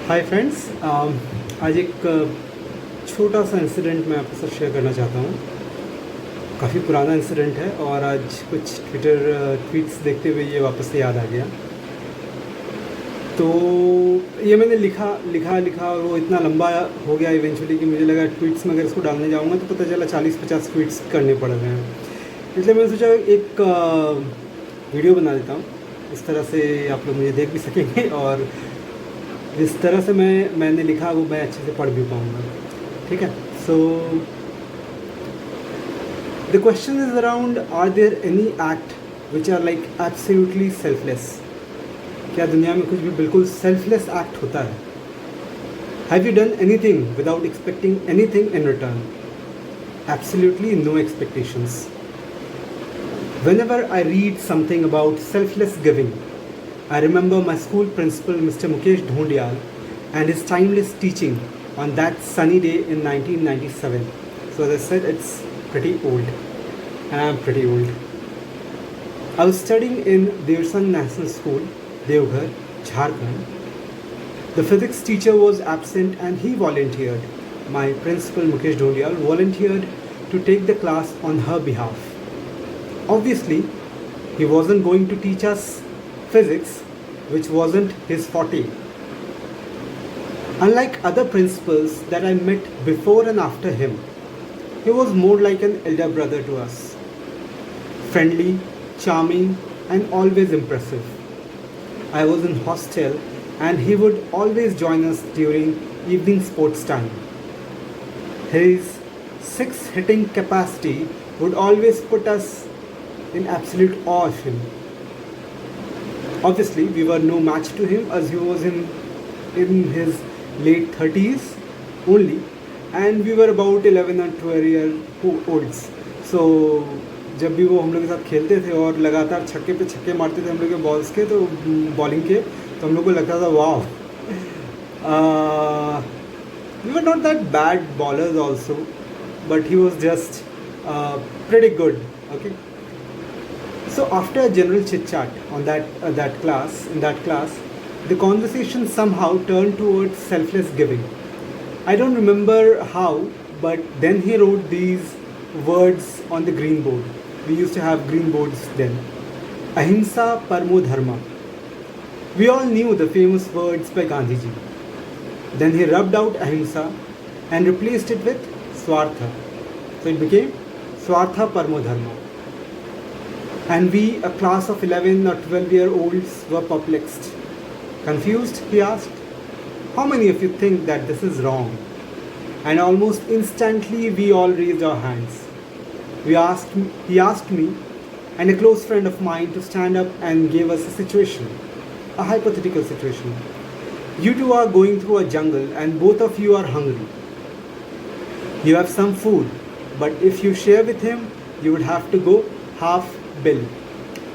Hi friends, आज एक छोटा सा इंसिडेंट मैं आपके साथ शेयर करना चाहता हूँ। काफ़ी पुराना इंसिडेंट है और आज कुछ ट्विटर ट्वीट्स देखते हुए ये वापस से याद आ गया। तो ये मैंने लिखा लिखा लिखा और वो इतना लंबा हो गया इवेंचुअली कि मुझे लगा ट्वीट्स में अगर इसको डालने जाऊँगा तो पता चला 40-50 ट्वीट्स करने पड़ रहे हैं। इसलिए मैंने सोचा एक वीडियो बना देता हूँ, इस तरह से आप लोग मुझे देख भी सकेंगे और जिस तरह से मैंने लिखा वो मैं अच्छे से पढ़ भी पाऊँगा। ठीक है, so the question is around, are there any act which are like absolutely selfless? क्या दुनिया में कुछ भी बिल्कुल सेल्फलेस एक्ट होता है? Have you done anything without expecting anything in return? Absolutely no expectations. Whenever I read something about selfless giving, I remember my school principal, Mr. Mukesh Dhondiyal, and his timeless teaching on that sunny day in 1997. So as I said, it's pretty old, and I'm pretty old. I was studying in Dersang National School, Devghar, Jharkhand. The physics teacher was absent and he volunteered. My principal, Mukesh Dhondiyal, volunteered to take the class on her behalf. Obviously, he wasn't going to teach us physics, which wasn't his forte. Unlike other principals that I met before and after him, he was more like an elder brother to us. Friendly, charming, and always impressive. I was in hostel and he would always join us during evening sports time. His six-hitting capacity would always put us in absolute awe of him. Obviously, we were no match to him as he was in his late 30s only, and we were about 11 or 12 year olds. So जब भी वो हम लोग के साथ खेलते थे और लगातार छक्के पे छक्के मारते थे हम लोग के बॉल्स के, तो बॉलिंग के, तो हम लोग को लगता था वाह, we were not that bad bowlers also, but he was just pretty good. Okay. So after a general chit chat on that class, the conversation somehow turned towards selfless giving. I don't remember how, but then he wrote these words on the green board. We used to have green boards then. Ahimsa Parmo Dharma. We all knew the famous words by Gandhiji. Then he rubbed out Ahimsa and replaced it with Swartha. So it became Swartha Parmo Dharma. And we, a class of 11 or 12-year-olds, were perplexed. Confused, he asked, how many of you think that this is wrong? And almost instantly, we all raised our hands. He asked me and a close friend of mine to stand up and gave us a situation, a hypothetical situation. You two are going through a jungle and both of you are hungry. You have some food, but if you share with him, you would have to go half belly.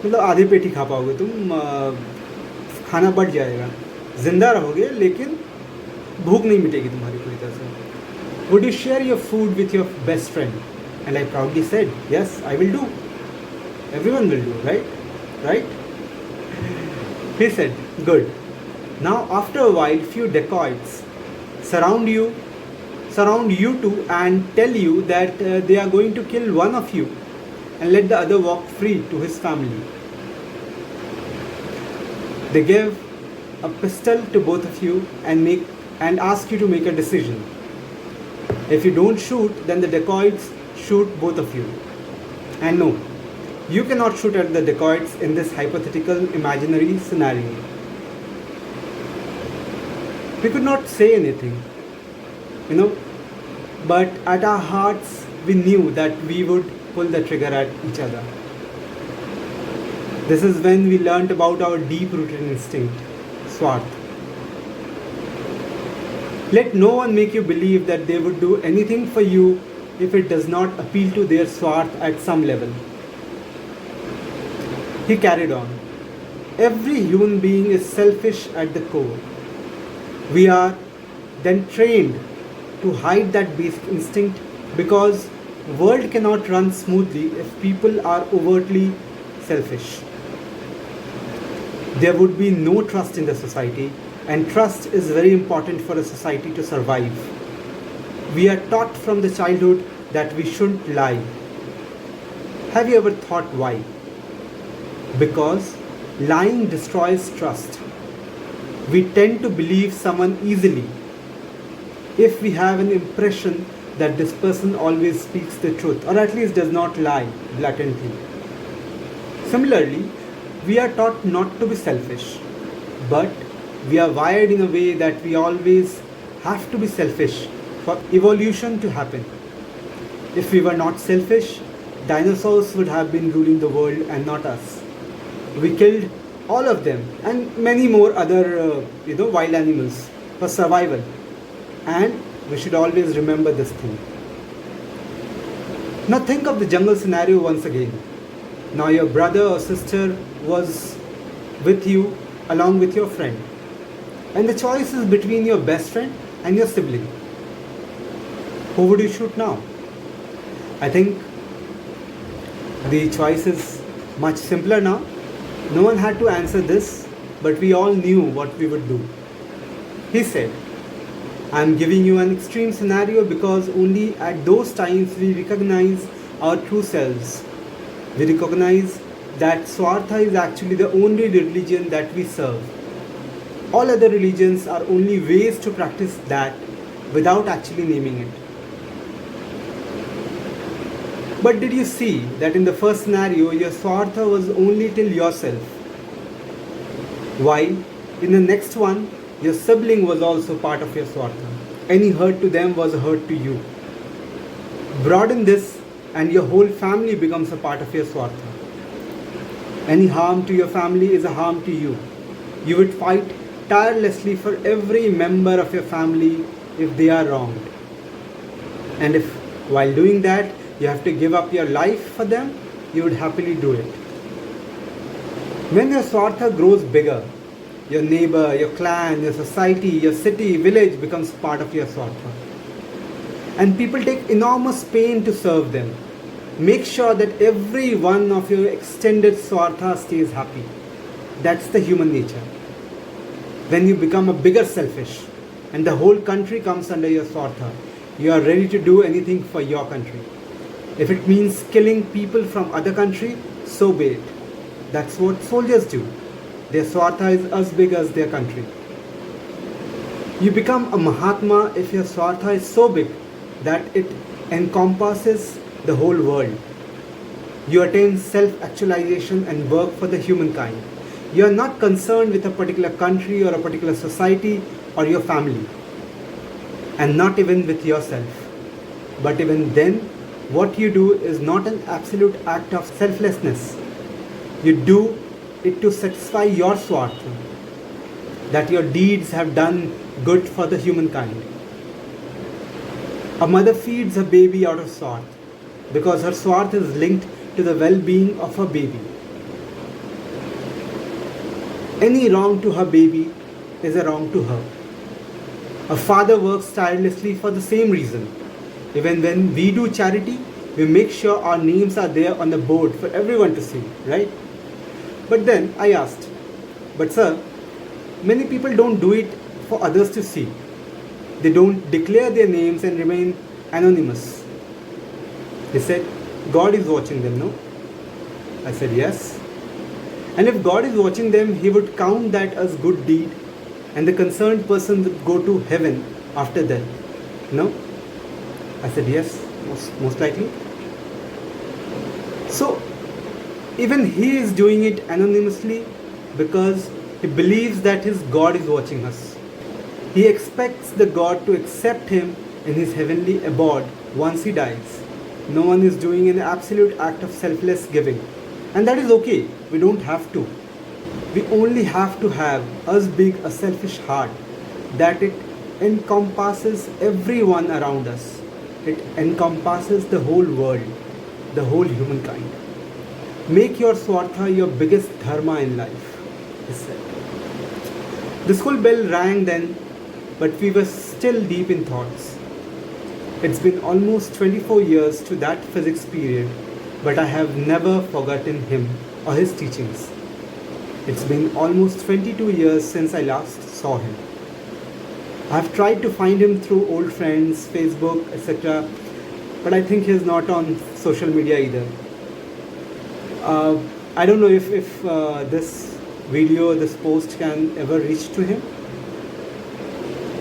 मतलब आधे पेट ही खा पाओगे तुम, खाना बढ़ जाएगा, जिंदा रहोगे लेकिन भूख नहीं मिटेगी तुम्हारी पूरी तरह से. Would you share your food with your best friend? And I proudly said, yes, I will do. Everyone will do, right? Right? He said, good. Now after a while, few dacoits surround you two and tell you that they are going to kill one of you and let the other walk free to his family. They give a pistol to both of you and ask you to make a decision. If you don't shoot, then the dacoits shoot both of you. And no, you cannot shoot at the dacoits in this hypothetical imaginary scenario. We could not say anything, but at our hearts we knew that we would pull the trigger at each other. This is when we learnt about our deep-rooted instinct, Swarth. Let no one make you believe that they would do anything for you if it does not appeal to their Swarth at some level. He carried on. Every human being is selfish at the core. We are then trained to hide that basic instinct because world cannot run smoothly if people are overtly selfish. There would be no trust in the society And trust is very important for a society to survive. We are taught from the childhood that we shouldn't lie. Have you ever thought why? Because lying destroys trust. We tend to believe someone easily if we have an impression that this person always speaks the truth or at least does not lie blatantly. Similarly, we are taught not to be selfish, but we are wired in a way that we always have to be selfish for evolution to happen. If we were not selfish, dinosaurs would have been ruling the world and not us. We killed all of them and many more other wild animals for survival, and we should always remember this thing. Now think of the jungle scenario once again. Now your brother or sister was with you along with your friend, and the choice is between your best friend and your sibling. Who would you shoot now? I think the choice is much simpler now. No one had to answer this, but we all knew what we would do. He said, I am giving you an extreme scenario because only at those times we recognize our true selves. We recognize that Swartha is actually the only religion that we serve. All other religions are only ways to practice that without actually naming it. But did you see that in the first scenario, your Swartha was only till yourself? While in the next one, your sibling was also part of your Swartha. Any hurt to them was a hurt to you. Broaden this and your whole family becomes a part of your Swartha. Any harm to your family is a harm to you. You would fight tirelessly for every member of your family if they are wronged. And if while doing that, you have to give up your life for them, you would happily do it. When your Swartha grows bigger, your neighbor, your clan, your society, your city, village becomes part of your Swartha. And people take enormous pain to serve them. Make sure that every one of your extended Swartha stays happy. That's the human nature. When you become a bigger selfish and the whole country comes under your Swartha, you are ready to do anything for your country. If it means killing people from other country, so be it. That's what soldiers do. Their Swartha is as big as their country. You become a Mahatma if your Swartha is so big that it encompasses the whole world. You attain self-actualization and work for the humankind. You are not concerned with a particular country or a particular society or your family, and not even with yourself. But even then, what you do is not an absolute act of selflessness. You do it to satisfy your Swartha, that your deeds have done good for the humankind. A mother feeds her baby out of Swartha because her Swartha is linked to the well-being of her baby. Any wrong to her baby is a wrong to her. A father works tirelessly for the same reason. Even when we do charity, we make sure our names are there on the board for everyone to see, right? But then I asked, but sir, many people don't do it for others to see. They don't declare their names and remain anonymous. They said, God is watching them, no? I said, yes. And if God is watching them, He would count that as good deed and the concerned person would go to heaven after death, no? I said, yes, most likely. So, even he is doing it anonymously because he believes that his God is watching us. He expects the God to accept him in his heavenly abode once he dies. No one is doing an absolute act of selfless giving. And that is okay. We don't have to. We only have to have as big a selfish heart that it encompasses everyone around us. It encompasses the whole world, the whole humankind. Make your Swartha your biggest dharma in life, he said. The school bell rang then, but we were still deep in thoughts. It's been almost 24 years to that physics period, but I have never forgotten him or his teachings. It's been almost 22 years since I last saw him. I've tried to find him through old friends, Facebook, etc., but I think he's not on social media either. I don't know if this video, this post can ever reach to him,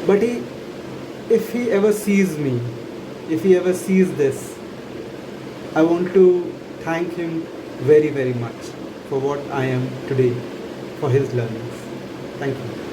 but if he ever sees me, if he ever sees this, I want to thank him very, very much for what I am today, for his learnings. Thank you.